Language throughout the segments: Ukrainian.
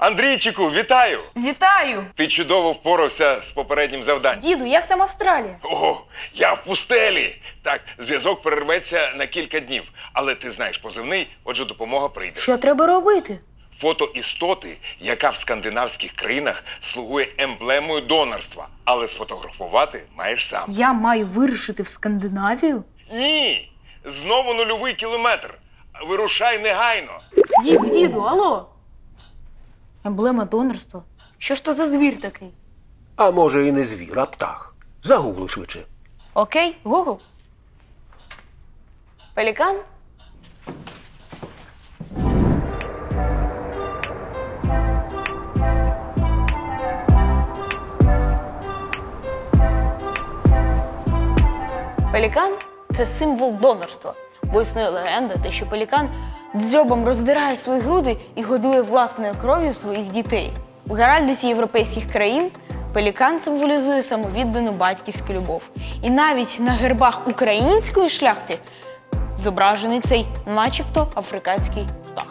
Андрійчику, вітаю! Вітаю! Ти чудово впорався з попереднім завданням. Діду, як там Австралія? Ого, я в пустелі. Так, зв'язок перерветься на кілька днів. Але ти знаєш позивний, отже допомога прийде. Що треба робити? Фото істоти, яка в скандинавських країнах слугує емблемою донорства. Але сфотографувати маєш сам. Я маю вирушити в Скандинавію? Ні! Знову нульовий кілометр. Вирушай негайно. Діду, алло! Емблема донорства? Що ж то за звір такий? А може і не звір, а птах. Загугли швидше. Окей, Google. Пелікан? Пелікан – це символ донорства. Бо існує легенда, те, що пелікан дзьобом роздирає свої груди і годує власною кров'ю своїх дітей. У геральдиці європейських країн пелікан символізує самовіддану батьківську любов. І навіть на гербах української шляхти зображений цей начебто африканський птах.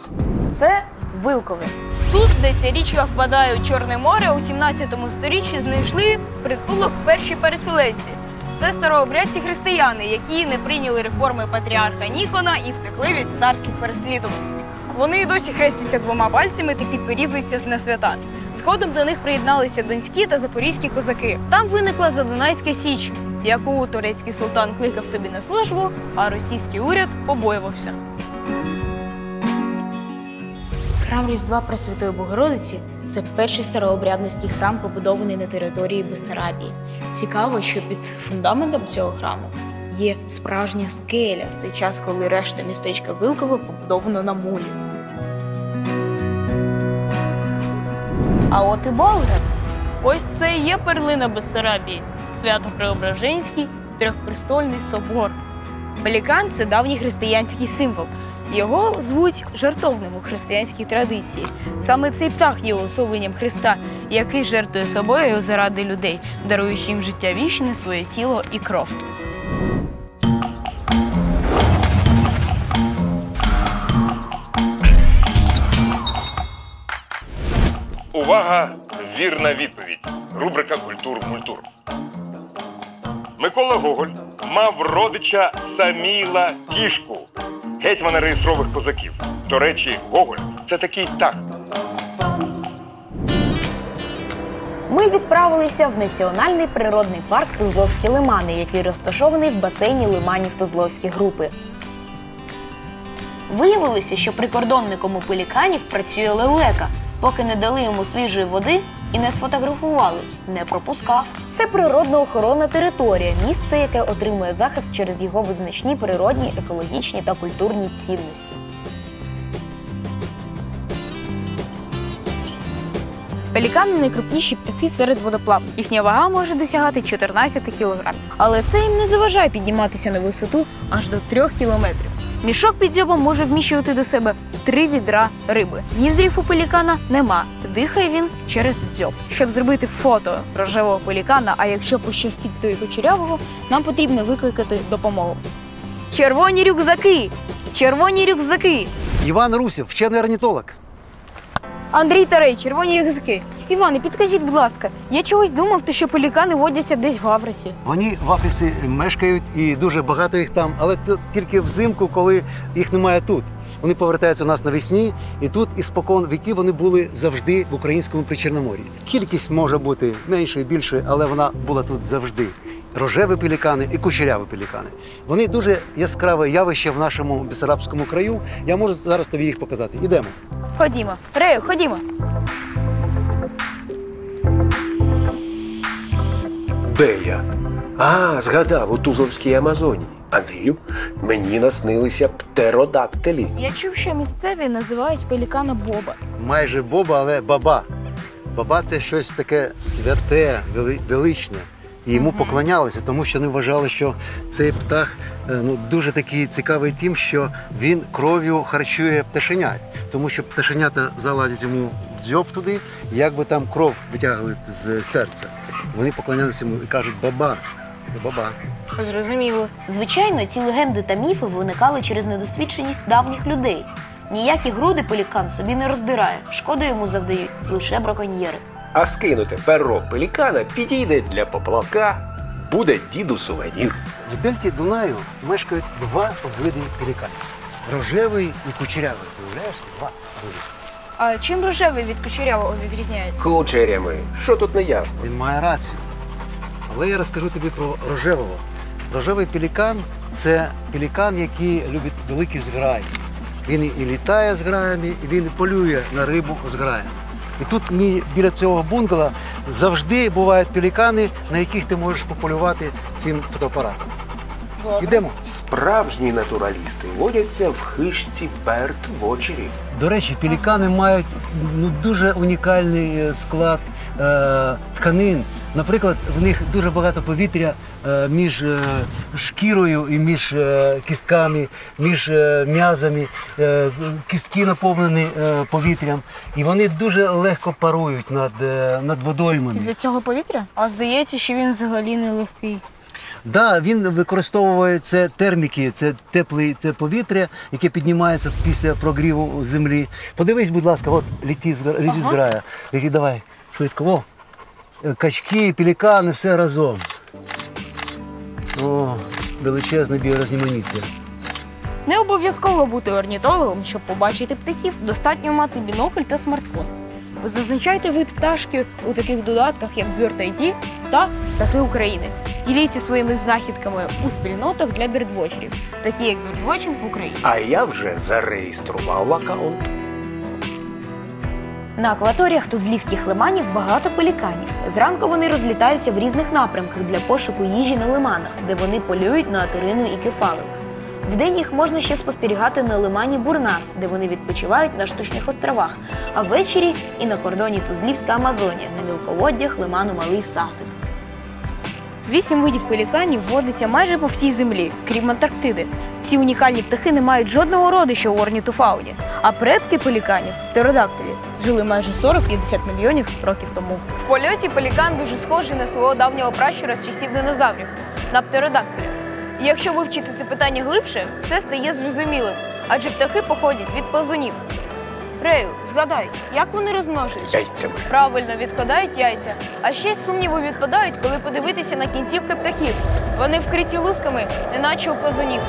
Це Вилкове. Тут, де ця річка впадає у Чорне море, у 17 сторіччі знайшли притулок перші переселенці. Це старообрядці християни, які не прийняли реформи патріарха Нікона і втекли від царських переслідувань. Вони досі хрестяться двома пальцями та підперізуються на свята. Згодом до них приєдналися донські та запорізькі козаки. Там виникла Задунайська Січ, яку турецький султан кликав собі на службу, а російський уряд побоювався. Храм Різдва Пресвятої Богородиці – це перший старообрядницький храм, побудований на території Бессарабії. Цікаво, що під фундаментом цього храму є справжня скеля в той час, коли решта містечка Вилкове побудовано на мулі. А от і Болград. Ось це і є перлина Бессарабії – Свято-Преображенський трьохпрестольний собор. Пелікан – це давній християнський символ. Його звуть жертовним у християнській традиції. Саме цей птах є уособленням Христа, який жертвує собою заради людей, даруючи їм життя вічне, своє тіло і кров. Увага! Вірна відповідь. Рубрика «Культур-мультур». Микола Гоголь мав родича Саміла Кішку, гетьмана реєстрових козаків. До речі, Гоголь – це такий птах. Ми відправилися в Національний природний парк Тузловські лимани, який розташований в басейні лиманів Тузловські групи. Виявилося, що прикордонником у пеліканів працює лелека. Поки не дали йому свіжої води і не сфотографували, не пропускав. Це природно-охоронна територія, місце, яке отримує захист через його визначні природні, екологічні та культурні цінності. Пелікани – найкрупніші птахи серед водоплавних. Їхня вага може досягати 14 кг. Але це їм не заважає підніматися на висоту аж до 3 кілометрів. Мішок під дзьобом може вміщувати до себе 3 відра риби. Ніздрів у пелікана нема. Дихає він через дзьоб. Щоб зробити фото рожевого пелікана, а якщо пощастить, то і кучерявого, нам потрібно викликати допомогу. Червоні рюкзаки! Червоні рюкзаки! Іван Русів, вчений орнітолог. Андрій Тарей, червоні рюкзаки. Іване, підкажіть, будь ласка, я чогось думав, що пелікани водяться десь в Африці. Вони в Африці мешкають і дуже багато їх там, але тільки взимку, коли їх немає тут. Вони повертаються у нас навесні, і тут іспокон віків вони були завжди в українському Причорномор'ї. Кількість може бути меншою, більшою, але вона була тут завжди. Рожеві пелікани і кучеряві пелікани. Вони дуже яскраве явище в нашому Бессарабському краю. Я можу зараз тобі їх показати. Ідемо. Ходімо. Рею, ходімо. Де я? А, згадав, у Тузловській Амазонії. Андрію, мені наснилися птеродактилі. Я чув, що місцеві називають пелікана Боба. Майже Боба, але баба. Баба – це щось таке святе, величне. І йому поклонялися, тому що вони вважали, що цей птах дуже такий цікавий тим, що він кров'ю харчує пташенят. Тому що пташенята залазять йому в дзьоб туди, і якби там кров витягують з серця. Вони поклонялися йому і кажуть «баба». Це баба. Зрозуміло. Звичайно, ці легенди та міфи виникали через недосвідченість давніх людей. Ніякі груди пелікан собі не роздирає, шкоду йому завдають лише браконьєри. А скинути перо пелікана підійде для поплавка, буде діду сувенір. В дельті Дунаю мешкають два види пеліканів – рожевий і кучерявий. Уявляєш? Два види. А чим рожевий від кучерявого відрізняється? Кучерями. Що тут не ясно? Він має рацію. Але я розкажу тобі про рожевого. Рожевий пелікан – це пелікан, який любить великі зграї. Він і літає з граями, і він полює на рибу з граями. І тут біля цього бунгало завжди бувають пелікани, на яких ти можеш пополювати цим фотоапаратом. Йдемо. Справжні натуралісти водяться в хижці Берд-Вочері. До речі, пелікани мають дуже унікальний склад тканин. Наприклад, в них дуже багато повітря між шкірою і між кістками, між м'язами. Кістки наповнені повітрям. І вони дуже легко парують над водоймами. Із-за цього повітря? А здається, що він взагалі не легкий. Да, він використовує це терміки, це тепле повітря, яке піднімається після прогріву землі. Подивись, будь ласка, от літить зграя. Летить, давай, швидко. О, качки, пелікани, все разом. О, величезне біорізноманіття. Не обов'язково бути орнітологом, щоб побачити птахів. Достатньо мати бінокль та смартфон. Зазначайте вид пташки у таких додатках, як Bird ID та Птахи України. Діліться своїми знахідками у спільнотах для бірдвочерів, такі як Birdwatching в Україні. А я вже зареєстрував аккаунт. На акваторіях Тузлівських лиманів багато пеліканів. Зранку вони розлітаються в різних напрямках для пошуку їжі на лиманах, де вони полюють на атерину і кефалевих. Вдень їх можна ще спостерігати на лимані Бурнас, де вони відпочивають на штучних островах, а ввечері і на кордоні Тузлівська Амазонія, на мілководдях лиману Малий Сасик. 8 видів пеліканів водиться майже по всій землі, крім Антарктиди. Ці унікальні птахи не мають жодного родича у орнітофауні, а предки пеліканів – птеродактилі – жили майже 40-50 мільйонів років тому. В польоті пелікан дуже схожий на свого давнього пращура з часів динозаврів – на птеродактиля. І якщо вивчити це питання глибше, все стає зрозумілим, адже птахи походять від ползунів. Рею, згадай, як вони розмножуються? Яйцями. Правильно, відкладають яйця. А ще сумніви відпадають, коли подивитися на кінцівки птахів. Вони вкриті лусками, неначе у плазунів.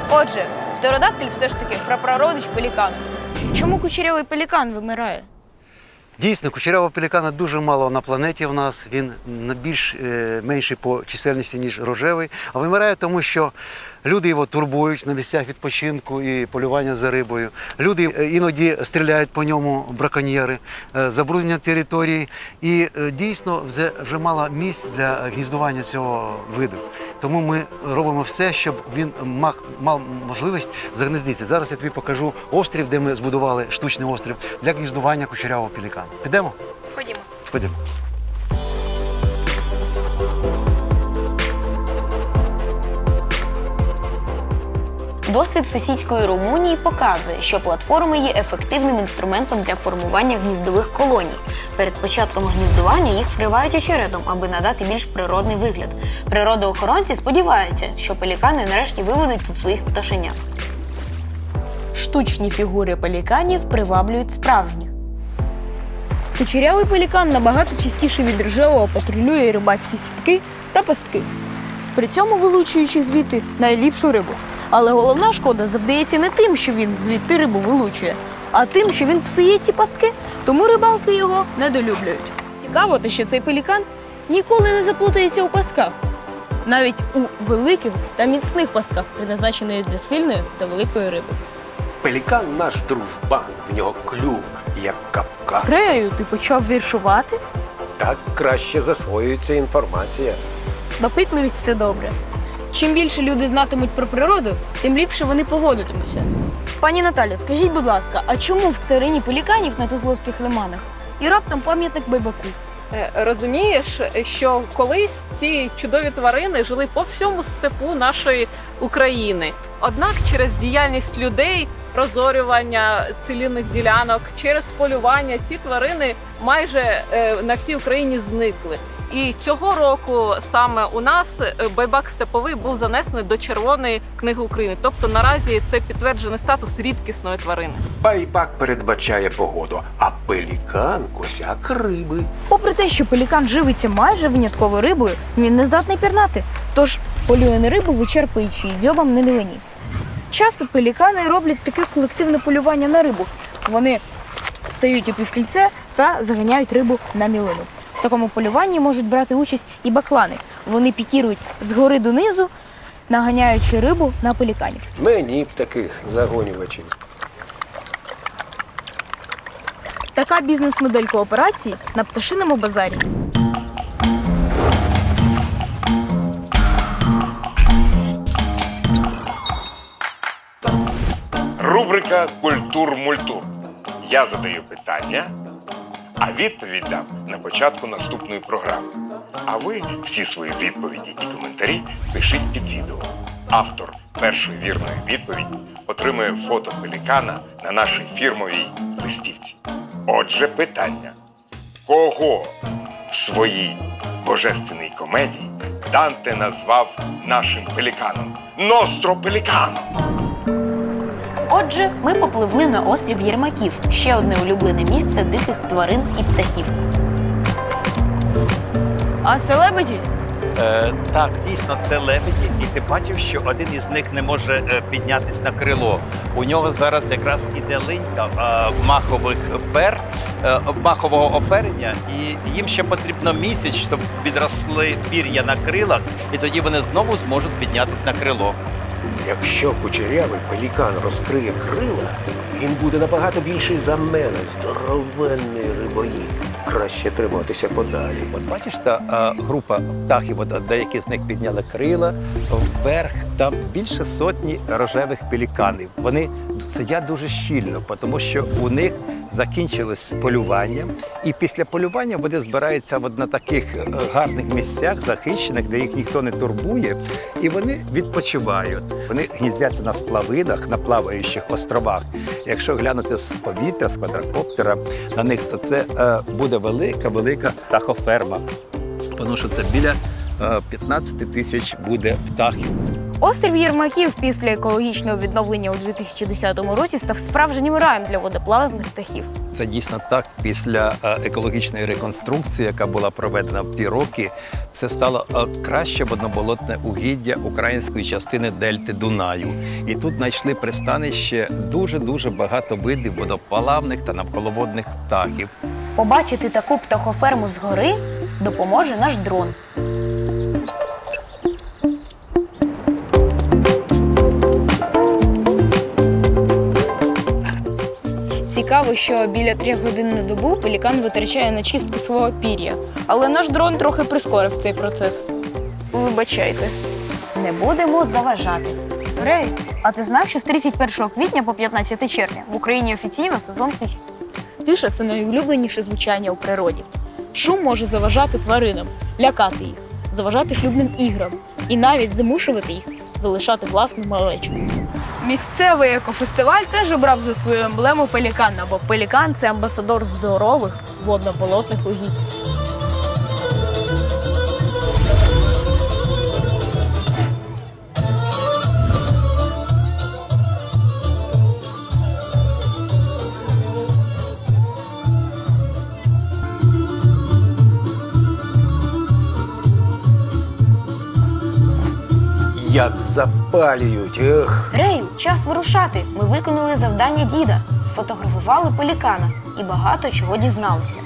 Отже, птеродактиль все ж таки прапрародич пелікану. Чому кучерявий пелікан вимирає? Дійсно, кучерявого пелікана дуже мало на планеті в нас. Він менший по чисельності, ніж рожевий. А вимирає тому, що люди його турбують на місцях відпочинку і полювання за рибою. Люди іноді стріляють по ньому, браконьєри, забруднення території. І дійсно вже мало місць для гніздування цього виду. Тому ми робимо все, щоб він мав можливість загнездитися. Зараз я тобі покажу острів, де ми збудували штучний острів для гніздування кучерявого пелікана. Підемо? Ходімо. Ходімо. Досвід сусідської Румунії показує, що платформи є ефективним інструментом для формування гніздових колоній. Перед початком гніздування їх вкривають очеретом, аби надати більш природний вигляд. Природоохоронці сподіваються, що пелікани нарешті виведуть тут своїх пташенят. Штучні фігури пеліканів приваблюють справжніх. Кучерявий пелікан набагато частіше від рожевого патрулює рибацькі сітки та пастки, при цьому вилучуючи звідти найліпшу рибу. Але головна шкода завдається не тим, що він звідти рибу вилучує, а тим, що він псує ці пастки, тому рибалки його недолюблюють. Цікаво те, що цей пелікан ніколи не заплутається у пастках. Навіть у великих та міцних пастках, призначених для сильної та великої риби. Пелікан наш дружбан, в нього клюв, як капкан. Рею, ти почав віршувати? Так краще засвоюється інформація. Допитливість – це добре. Чим більше люди знатимуть про природу, тим ліпше вони поводитимуться. Пані Наталя, скажіть, будь ласка, а чому в царині пеліканів на Тузловських лиманах і раптом пам'ятник Байбаку? Розумієш, що колись ці чудові тварини жили по всьому степу нашої України. Однак через діяльність людей, розорювання цілинних ділянок, через полювання ці тварини майже на всій Україні зникли. І цього року саме у нас байбак степовий був занесений до Червоної книги України. Тобто наразі це підтверджений статус рідкісної тварини. Байбак передбачає погоду, а пелікан – косяк риби. Попри те, що пелікан живиться майже винятково рибою, він не здатний пірнати, тож полює на рибу, вичерпуючи її дзьобом на мілені. Часто пелікани роблять таке колективне полювання на рибу. Вони стають у півкільце та заганяють рибу на мілину. В такому полюванні можуть брати участь і баклани. Вони пікірують згори донизу, наганяючи рибу на пеліканів. Мені б таких загонювачів. Така бізнес-модель кооперації на пташиному базарі. Рубрика «Культур-мультур». Я задаю питання, а відповідь дам на початку наступної програми. А ви всі свої відповіді і коментарі пишіть під відео. Автор першої вірної відповіді отримує фото пелікана на нашій фірмовій листівці. Отже, питання. Кого в своїй божественній комедії Данте назвав нашим пеліканом? Ностро пелікано! Отже, ми попливли на острів Єрмаків, ще одне улюблене місце диких тварин і птахів. А це лебеді? Так, дійсно, це лебеді, і ти бачив, що один із них не може піднятись на крило. У нього зараз якраз іде линька махового оперення, і їм ще потрібно місяць, щоб відросли пір'я на крилах, і тоді вони знову зможуть піднятись на крило. Якщо кучерявий пелікан розкриє крила, він буде набагато більший за мене. Здоровенний рибоїд. Краще триматися подалі. От бачиш, та група птахів, от деякі з них підняли крила вверх, там більше сотні рожевих пеліканів. Вони сидять дуже щільно, тому що у них закінчилось полювання, і після полювання вони збираються от на таких гарних місцях, захищених, де їх ніхто не турбує, і вони відпочивають. Вони гніздяться на сплавинах, на плаваючих островах. Якщо глянути з повітря, з квадрокоптера на них, то це буде велика птахоферма, тому що це біля 15 тисяч буде птахів. Острів Єрмаків після екологічного відновлення у 2010 році став справжнім раєм для водоплавних птахів. Це дійсно так. Після екологічної реконструкції, яка була проведена в ті роки, це стало краще водноболотне угіддя української частини дельти Дунаю. І тут знайшли пристанище дуже багато видів водоплавних та навколоводних птахів. Побачити таку птахоферму згори допоможе наш дрон. Цікаво, що біля 3 годин на добу пелікан витрачає на чистку свого пір'я. Але наш дрон трохи прискорив цей процес. Вибачайте. Не будемо заважати. Рей, а ти знав, що з 31 квітня по 15 червня в Україні офіційно сезон тиші? Тиша – це найулюбленіше звучання у природі. Шум може заважати тваринам, лякати їх, заважати шлюбним іграм і навіть змушувати їх залишати власну малечу. Місцевий екофестиваль теж обрав за свою емблему пелікана, бо пелікан – це амбасадор здорових водно-болотних угідь. Як запалюють, ех! Рею, час вирушати. Ми виконали завдання діда, сфотографували пелікана і багато чого дізналися.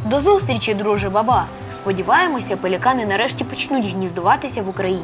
До зустрічі, друже Баба! Сподіваємося, пелікани нарешті почнуть гніздуватися в Україні.